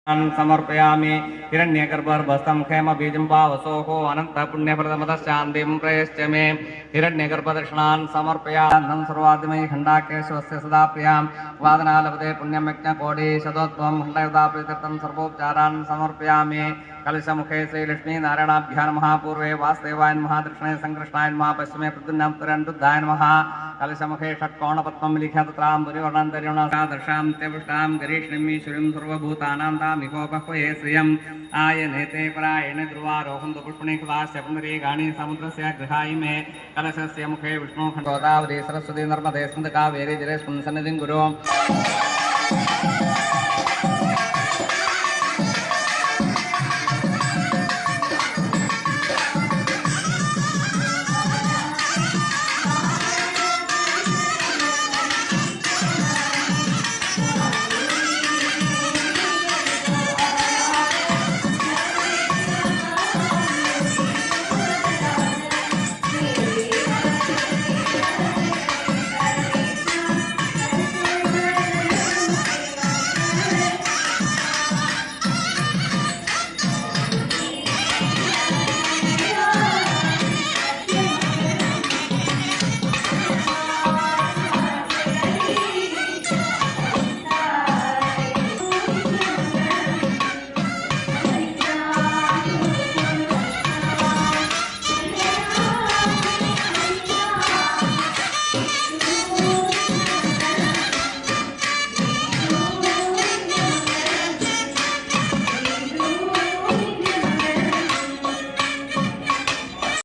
समर्पयामि हिरण्यगर्भस्तं क्षेम बीजं पावसोः अनंत पुण्यप्रदमतश्चान्तिं प्रयश्च मे हिरण्यगर्भदर्शनान् समर्पयामि सर्वादिमयि खण्डाकेशवस्य सदा प्रियां वादनालपदे पुण्यमज्ञकोटि शतोत्वं खण्डयुधा प्रीत्यर्थं सर्वोपचारान् समर्पयामि कलशमुखे श्रीलक्ष्मी नारायणाभ्यां नमः पूर्वे वासुदेवाय नमः दक्षिणे संकृष्णाय नमः पश्चिमे प्रद्युम्नाय नमः कलशमुखे षट्कोणपद्मं लिख्य तत्रां दुर्योणान्तर्योणादर्शां त्यपुष्टां गरीष्णीश्वरीं सर्वभूतानां तामिकोपह्वये श्रियम् आयनेते परायणे ध्रुवारोहन्तु पुष्पणे कृताश्च पुनरेगाणि समुद्रस्य गृहाय मे कलशस्य मुखे विष्णुखण्डोदावरी सरस्वती नर्मदे स्कन्दकावेरी जलेस्मिन् सन्निधिं गुरु